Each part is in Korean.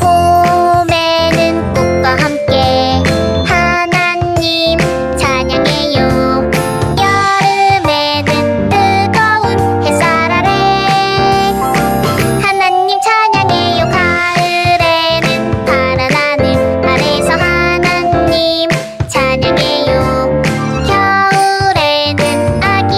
봄에는 꽃과 함께 하나님 찬양해요. 여름에는 뜨거운 햇살 아래 하나님 찬양해요. 가을에는 파란 하늘 아래서 하나님 찬양해요. 겨울에는 아기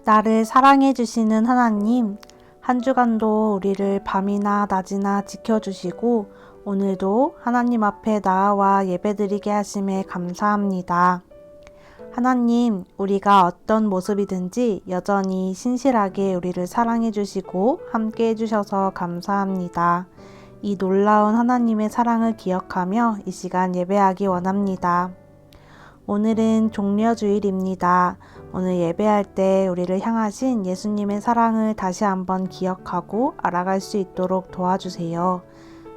나를 사랑해 주시는 하나님, 한 주간도 우리를 밤이나 낮이나 지켜주시고 오늘도 하나님 앞에 나아와 예배드리게 하심에 감사합니다. 하나님, 우리가 어떤 모습이든지 여전히 신실하게 우리를 사랑해 주시고 함께 해주셔서 감사합니다. 이 놀라운 하나님의 사랑을 기억하며 이 시간 예배하기 원합니다. 오늘은 종려주일입니다. 오늘 예배할 때 우리를 향하신 예수님의 사랑을 다시 한번 기억하고 알아갈 수 있도록 도와주세요.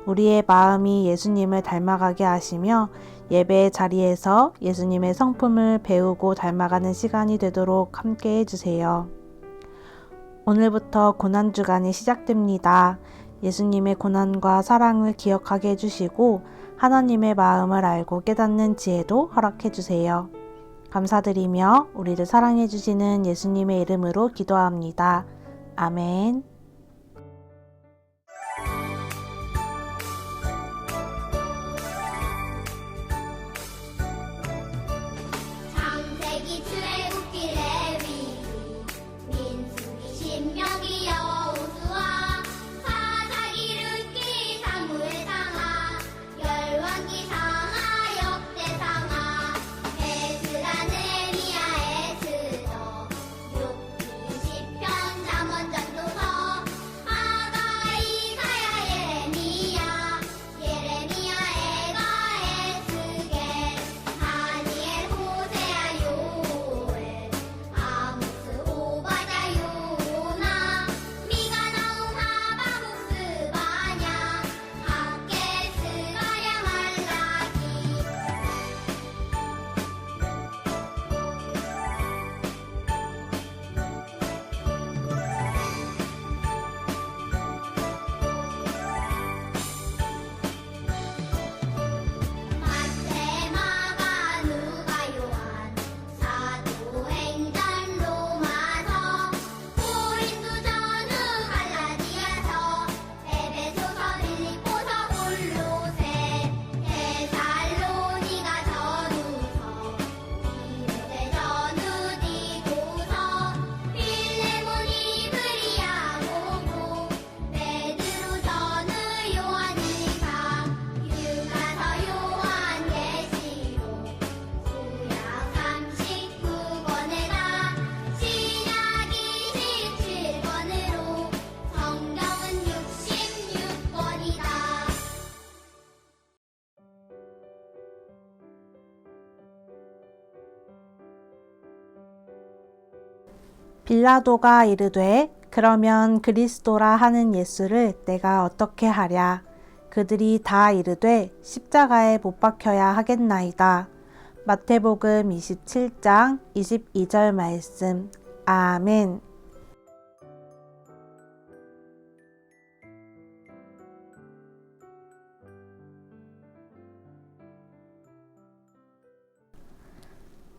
우리의 마음이 예수님을 닮아가게 하시며 예배의 자리에서 예수님의 성품을 배우고 닮아가는 시간이 되도록 함께 해주세요. 오늘부터 고난주간이 시작됩니다. 예수님의 고난과 사랑을 기억하게 해주시고 하나님의 마음을 알고 깨닫는 지혜도 허락해 주세요. 감사드리며 우리를 사랑해 주시는 예수님의 이름으로 기도합니다. 아멘. 창세기 출애굽기 레위기 민수기 신명기 여호수아 사사기 룻기 사무엘 상하 열왕기 상하 역대상하 에스라 느헤미야 에스더 욥기 시편 잠언 전도서 아가 이사야 예레미야 에가 에스겔 다니엘 호세아 요엘 아모스 오바댜 요나 미가 나움 하바국 스바냐 학개 스가랴 말라기 마태 마가 누가 요한 사도행전 로마서 고린도 전후 갈라디아서 에베소서 빌립보서 골로새 데살로니가 전후서 디모데 전후 디도서 필레몬 이브리야 고고 베드로 전후 요한일서 유가서 요한계시록 구약 39권에다 신약 27권으로 성경은 66권이다. 빌라도가 이르되 그러면 그리스도라 하는 예수를 내가 어떻게 하랴. 그들이 다 이르되 십자가에 못 박혀야 하겠나이다. 마태복음 27장 22절 말씀. 아멘.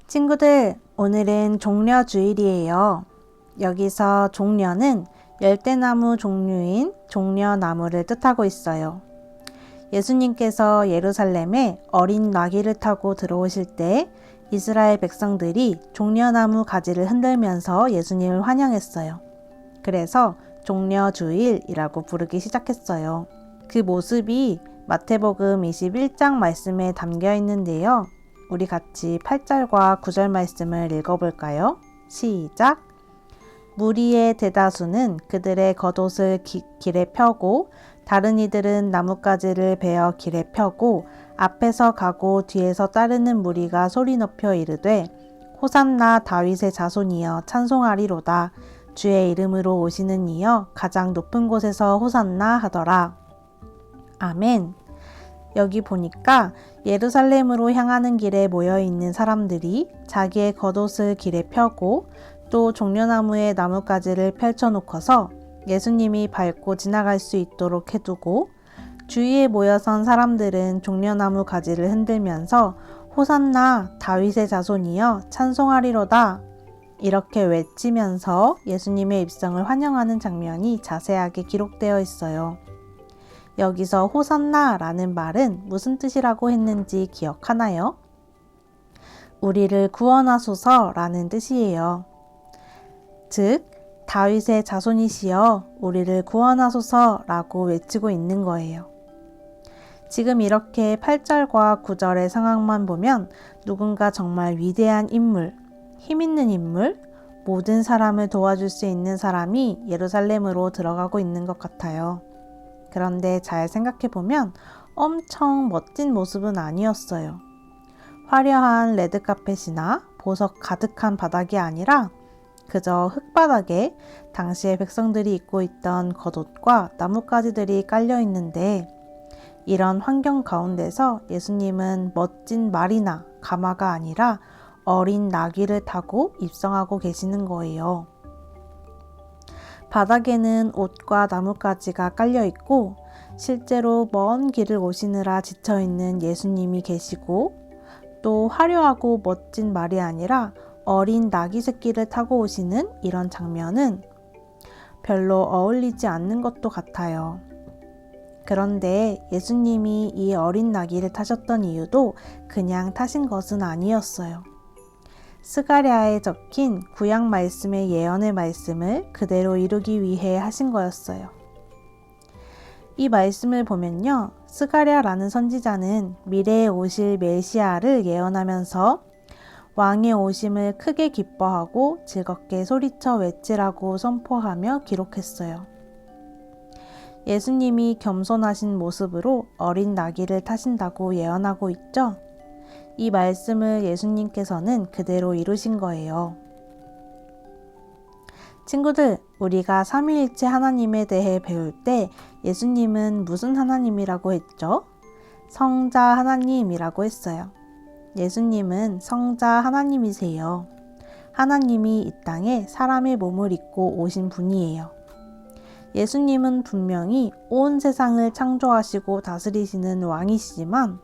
친구들, 오늘은 종려주일이에요. 여기서 종려는 열대나무 종류인 종려나무를 뜻하고 있어요. 예수님께서 예루살렘에 어린 나귀를 타고 들어오실 때 이스라엘 백성들이 종려나무 가지를 흔들면서 예수님을 환영했어요. 그래서 종려주일이라고 부르기 시작했어요. 그 모습이 마태복음 21장 말씀에 담겨 있는데요. 우리 같이 8절과 9절 말씀을 읽어볼까요? 시작! 무리의 대다수는 그들의 겉옷을 길에 펴고 다른 이들은 나뭇가지를 베어 길에 펴고 앞에서 가고 뒤에서 따르는 무리가 소리 높여 이르되 호산나 다윗의 자손이여 찬송하리로다. 주의 이름으로 오시는 이여 가장 높은 곳에서 호산나 하더라. 아멘. 여기 보니까 예루살렘으로 향하는 길에 모여있는 사람들이 자기의 겉옷을 길에 펴고 또 종려나무에 나뭇가지를 펼쳐놓고서 예수님이 밟고 지나갈 수 있도록 해두고 주위에 모여선 사람들은 종려나무 가지를 흔들면서 호산나 다윗의 자손이여 찬송하리로다 이렇게 외치면서 예수님의 입성을 환영하는 장면이 자세하게 기록되어 있어요. 여기서 호산나라는 말은 무슨 뜻이라고 했는지 기억하나요? 우리를 구원하소서라는 뜻이에요. 즉 다윗의 자손이시여 우리를 구원하소서라고 외치고 있는 거예요. 지금 이렇게 8절과 9절의 상황만 보면 누군가 정말 위대한 인물, 힘 있는 인물, 모든 사람을 도와줄 수 있는 사람이 예루살렘으로 들어가고 있는 것 같아요. 그런데 잘 생각해보면 엄청 멋진 모습은 아니었어요. 화려한 레드카펫이나 보석 가득한 바닥이 아니라 그저 흙바닥에 당시의 백성들이 입고 있던 겉옷과 나뭇가지들이 깔려 있는데 이런 환경 가운데서 예수님은 멋진 말이나 가마가 아니라 어린 나귀를 타고 입성하고 계시는 거예요. 바닥에는 옷과 나뭇가지가 깔려 있고 실제로 먼 길을 오시느라 지쳐 있는 예수님이 계시고 또 화려하고 멋진 말이 아니라 어린 나귀 새끼를 타고 오시는 이런 장면은 별로 어울리지 않는 것도 같아요. 그런데 예수님이 이 어린 나귀를 타셨던 이유도 그냥 타신 것은 아니었어요. 스가랴에 적힌 구약 말씀의 예언의 말씀을 그대로 이루기 위해 하신 거였어요. 이 말씀을 보면요. 스가랴라는 선지자는 미래에 오실 메시아를 예언하면서 왕의 오심을 크게 기뻐하고 즐겁게 소리쳐 외치라고 선포하며 기록했어요. 예수님이 겸손하신 모습으로 어린 나귀를 타신다고 예언하고 있죠. 이 말씀을 예수님께서는 그대로 이루신 거예요. 친구들, 우리가 삼위일체 하나님에 대해 배울 때 예수님은 무슨 하나님이라고 했죠? 성자 하나님이라고 했어요. 예수님은 성자 하나님이세요. 하나님이 이 땅에 사람의 몸을 입고 오신 분이에요. 예수님은 분명히 온 세상을 창조하시고 다스리시는 왕이시지만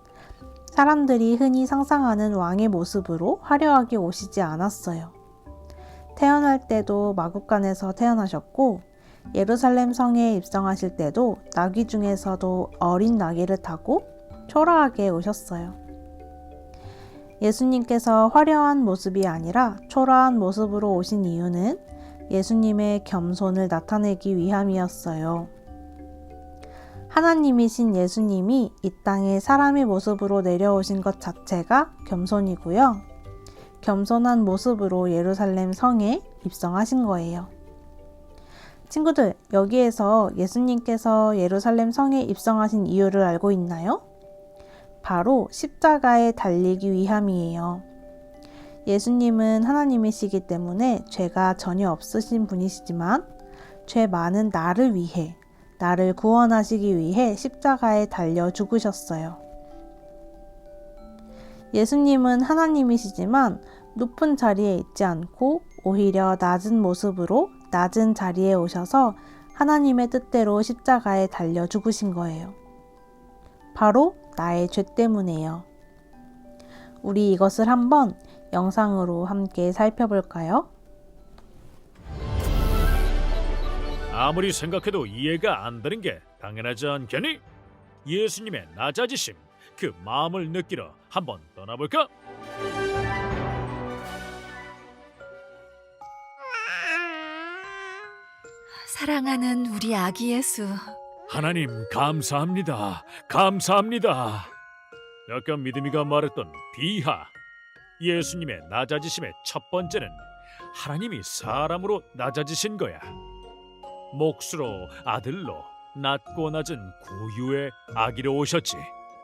사람들이 흔히 상상하는 왕의 모습으로 화려하게 오시지 않았어요. 태어날 때도 마구간에서 태어나셨고 예루살렘 성에 입성하실 때도 나귀 중에서도 어린 나귀를 타고 초라하게 오셨어요. 예수님께서 화려한 모습이 아니라 초라한 모습으로 오신 이유는 예수님의 겸손을 나타내기 위함이었어요. 하나님이신 예수님이 이 땅에 사람의 모습으로 내려오신 것 자체가 겸손이고요. 겸손한 모습으로 예루살렘 성에 입성하신 거예요. 친구들, 여기에서 예수님께서 예루살렘 성에 입성하신 이유를 알고 있나요? 바로 십자가에 달리기 위함이에요. 예수님은 하나님이시기 때문에 죄가 전혀 없으신 분이시지만 죄 많은 나를 위해, 나를 구원하시기 위해 십자가에 달려 죽으셨어요. 예수님은 하나님이시지만 높은 자리에 있지 않고 오히려 낮은 모습으로 낮은 자리에 오셔서 하나님의 뜻대로 십자가에 달려 죽으신 거예요. 바로 나의 죄 때문에요. 우리 이것을 한번 영상으로 함께 살펴볼까요? 아무리 생각해도 이해가 안 되는 게 당연하지 않겠니? 예수님의 낮아지심, 그 마음을 느끼러 한번 떠나볼까? 사랑하는 우리 아기 예수, 하나님 감사합니다. 감사합니다. 약간 믿음이가 말했던 비하. 예수님의 낮아지심의 첫 번째는 하나님이 사람으로 낮아지신 거야. 몫으로 아들로 낮고 낮은 고유의 아기로 오셨지.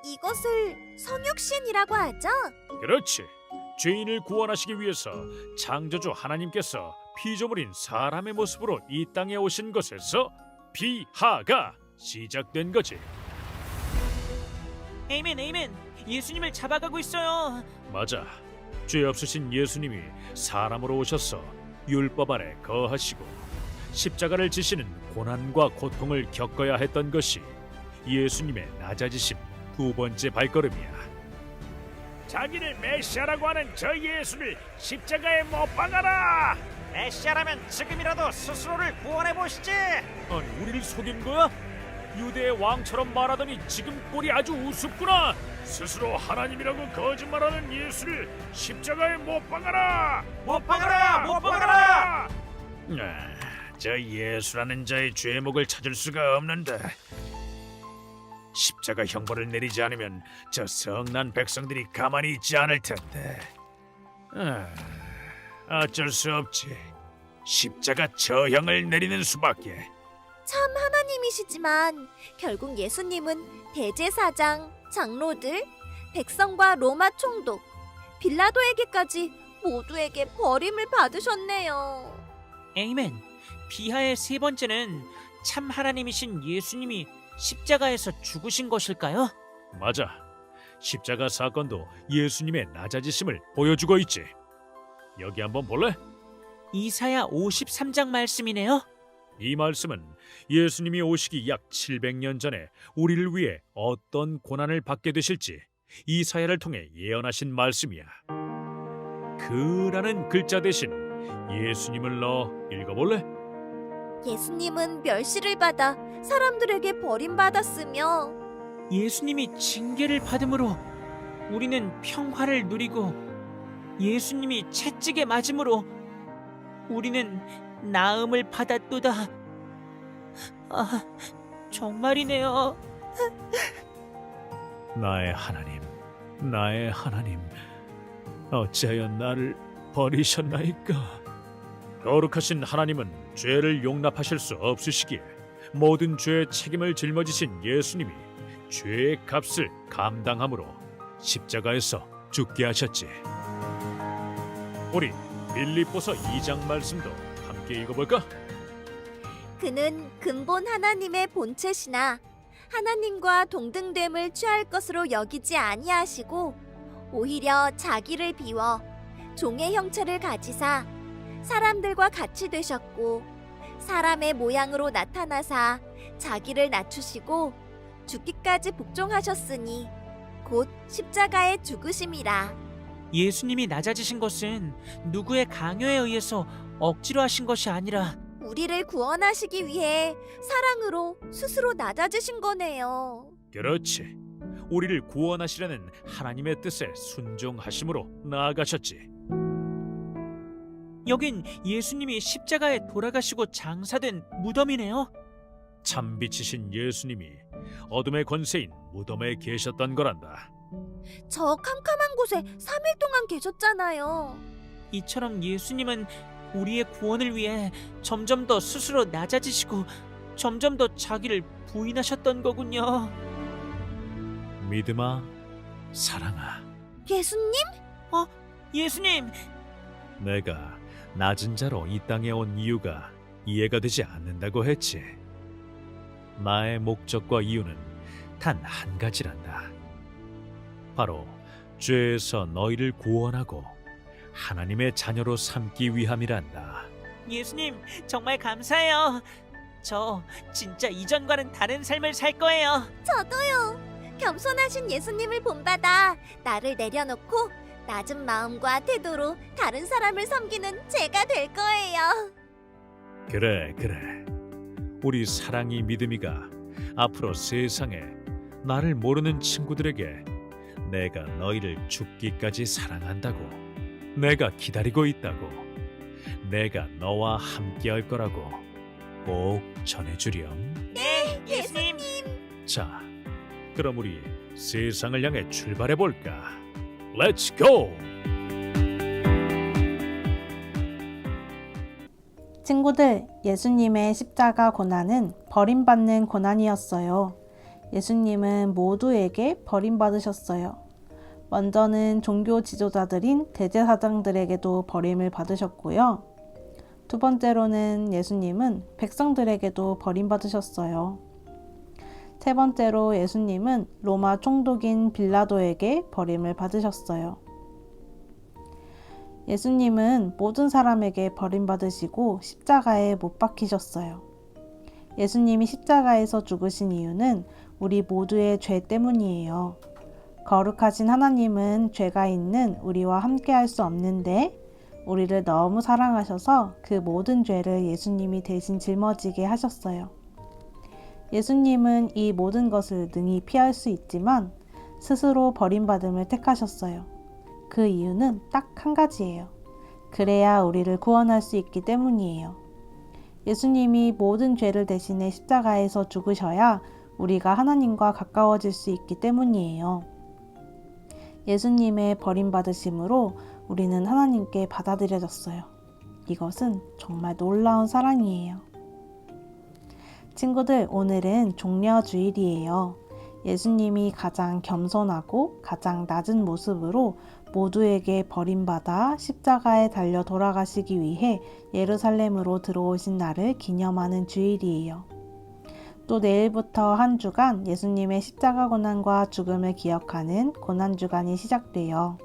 이것을 성육신이라고 하죠? 그렇지. 죄인을 구원하시기 위해서 창조주 하나님께서 피조물인 사람의 모습으로 이 땅에 오신 것에서 비하가 시작된 거지. 에이멘 에이멘, 예수님을 잡아가고 있어요. 맞아. 죄 없으신 예수님이 사람으로 오셔서 율법 아래 거하시고 십자가를 지시는 고난과 고통을 겪어야 했던 것이 예수님의 낮아지심 두 번째 발걸음이야. 자기를 메시아라고 하는 저 예수를 십자가에 못 박아라. 메시아라면 지금이라도 스스로를 구원해 보시지. 아니, 우리를 속인 거야? 유대의 왕처럼 말하더니 지금 꼴이 아주 우습구나. 스스로 하나님이라고 거짓말하는 예수를 십자가에 못 박아라. 못 박아라, 못 박아라. 저 예수라는 자의 죄목을 찾을 수가 없는데 십자가 형벌을 내리지 않으면 저 성난 백성들이 가만히 있지 않을 텐데. 어쩔 수 없지. 십자가 저형을 내리는 수밖에. 참 하나님이시지만 결국 예수님은 대제사장, 장로들, 백성과 로마 총독, 빌라도에게까지 모두에게 버림을 받으셨네요. 에이멘. 비하의 세 번째는 참 하나님이신 예수님이 십자가에서 죽으신 것일까요? 맞아. 십자가 사건도 예수님의 낮아지심을 보여주고 있지. 여기 한번 볼래? 이사야 53장 말씀이네요. 이 말씀은 예수님이 오시기 약 700년 전에 우리를 위해 어떤 고난을 받게 되실지 이사야를 통해 예언하신 말씀이야. 그라는 글자 대신 예수님을 넣어 읽어볼래? 예수님은 멸시를 받아 사람들에게 버림받았으며 예수님이 징계를 받음으로 우리는 평화를 누리고 예수님이 채찍에 맞음으로 우리는 나음을 받았도다. 아, 정말이네요. 나의 하나님, 나의 하나님, 어찌하여 나를 버리셨나이까? 거룩하신 하나님은 죄를 용납하실 수 없으시기에 모든 죄의 책임을 짊어지신 예수님이 죄의 값을 감당함으로 십자가에서 죽게 하셨지. 우리 빌립보서 2장 말씀도 함께 읽어볼까? 그는 근본 하나님의 본체시나 하나님과 동등됨을 취할 것으로 여기지 아니하시고 오히려 자기를 비워 종의 형체를 가지사 사람들과 같이 되셨고 사람의 모양으로 나타나사 자기를 낮추시고 죽기까지 복종하셨으니 곧 십자가에 죽으심이라. 예수님이 낮아지신 것은 누구의 강요에 의해서 억지로 하신 것이 아니라 우리를 구원하시기 위해 사랑으로 스스로 낮아지신 거네요. 그렇지. 우리를 구원하시려는 하나님의 뜻에 순종하심으로 나아가셨지. 여긴 예수님이 십자가에 돌아가시고 장사된 무덤이네요. 참빛이신 예수님이 어둠의 권세인 무덤에 계셨던 거란다. 저 캄캄한 곳에 3일 동안 계셨잖아요. 이처럼 예수님은 우리의 구원을 위해 점점 더 스스로 낮아지시고 점점 더 자기를 부인하셨던 거군요. 믿음아, 사랑아, 예수님? 예수님! 내가 낮은 자로 이 땅에 온 이유가 이해가 되지 않는다고 했지. 나의 목적과 이유는 단 한 가지란다. 바로 죄에서 너희를 구원하고 하나님의 자녀로 삼기 위함이란다. 예수님, 정말 감사해요. 저 진짜 이전과는 다른 삶을 살 거예요. 저도요. 겸손하신 예수님을 본받아 나를 내려놓고 낮은 마음과 태도로 다른 사람을 섬기는 제가 될 거예요. 그래. 우리 사랑이 믿음이가 앞으로 세상에 나를 모르는 친구들에게 내가 너희를 죽기까지 사랑한다고, 내가 기다리고 있다고, 내가 너와 함께할 거라고 꼭 전해주렴. 네, 예수님. 자, 그럼 우리 세상을 향해 출발해 볼까? Let's go! 친구들, 예수님의 십자가 고난은 버림받는 고난이었어요. 예수님은 모두에게 버림받으셨어요. 먼저는 종교 지도자들인 대제사장들에게도 버림을 받으셨고요. 두 번째로는 예수님은 백성들에게도 버림받으셨어요. 세 번째로 예수님은 로마 총독인 빌라도에게 버림을 받으셨어요. 예수님은 모든 사람에게 버림받으시고 십자가에 못 박히셨어요. 예수님이 십자가에서 죽으신 이유는 우리 모두의 죄 때문이에요. 거룩하신 하나님은 죄가 있는 우리와 함께 할 수 없는데 우리를 너무 사랑하셔서 그 모든 죄를 예수님이 대신 짊어지게 하셨어요. 예수님은 이 모든 것을 능히 피할 수 있지만 스스로 버림받음을 택하셨어요. 그 이유는 딱 한 가지예요. 그래야 우리를 구원할 수 있기 때문이에요. 예수님이 모든 죄를 대신해 십자가에서 죽으셔야 우리가 하나님과 가까워질 수 있기 때문이에요. 예수님의 버림받으심으로 우리는 하나님께 받아들여졌어요. 이것은 정말 놀라운 사랑이에요. 친구들, 오늘은 종려주일이에요. 예수님이 가장 겸손하고 가장 낮은 모습으로 모두에게 버림받아 십자가에 달려 돌아가시기 위해 예루살렘으로 들어오신 날을 기념하는 주일이에요. 또 내일부터 한 주간 예수님의 십자가 고난과 죽음을 기억하는 고난주간이 시작돼요.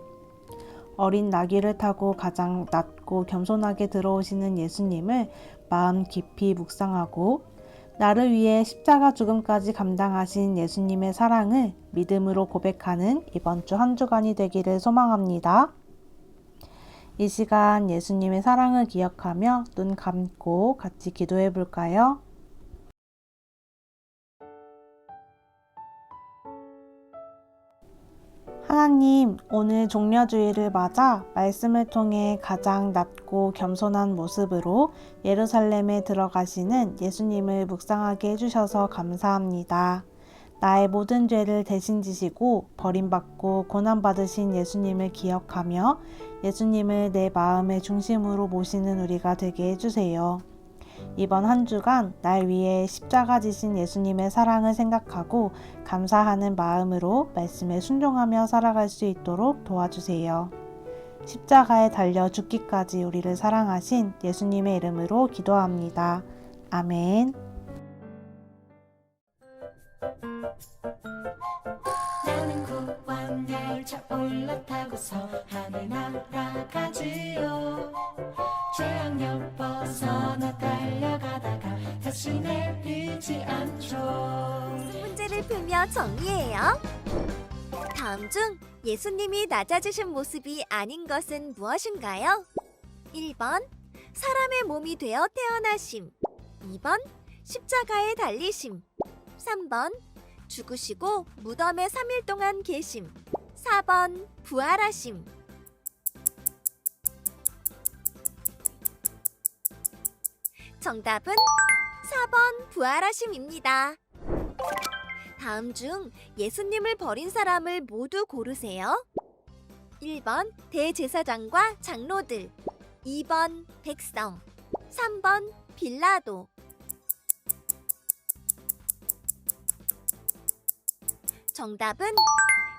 어린 나귀를 타고 가장 낮고 겸손하게 들어오시는 예수님을 마음 깊이 묵상하고 나를 위해 십자가 죽음까지 감당하신 예수님의 사랑을 믿음으로 고백하는 이번 주 한 주간이 되기를 소망합니다. 이 시간 예수님의 사랑을 기억하며 눈 감고 같이 기도해 볼까요? 하나님, 오늘 종려주일을 맞아 말씀을 통해 가장 낮고 겸손한 모습으로 예루살렘에 들어가시는 예수님을 묵상하게 해주셔서 감사합니다. 나의 모든 죄를 대신 지시고 버림받고 고난받으신 예수님을 기억하며 예수님을 내 마음의 중심으로 모시는 우리가 되게 해주세요. 이번 한 주간 날 위해 십자가 지신 예수님의 사랑을 생각하고 감사하는 마음으로 말씀에 순종하며 살아갈 수 있도록 도와주세요. 십자가에 달려 죽기까지 우리를 사랑하신 예수님의 이름으로 기도합니다. 아멘. 나는 구원열차 올라타고서 하늘 날아가지요. 죄악력 벗어나 달려가다가 다시 내리지 않죠. 문제를 풀며 정리해요. 다음 중 예수님이 낮아지신 모습이 아닌 것은 무엇인가요? 1번 사람의 몸이 되어 태어나심, 2번 십자가에 달리심, 3번 죽으시고 무덤에 3일 동안 계심, 4번 부활하심. 정답은 4번 부활하심입니다. 다음 중 예수님을 버린 사람을 모두 고르세요. 1번 대제사장과 장로들, 2번 백성, 3번 빌라도. 정답은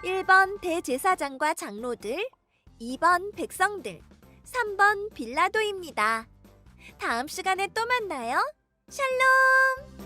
1번 대제사장과 장로들, 2번 백성들, 3번 빌라도입니다. 다음 시간에 또 만나요. 샬롬!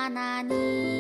하나님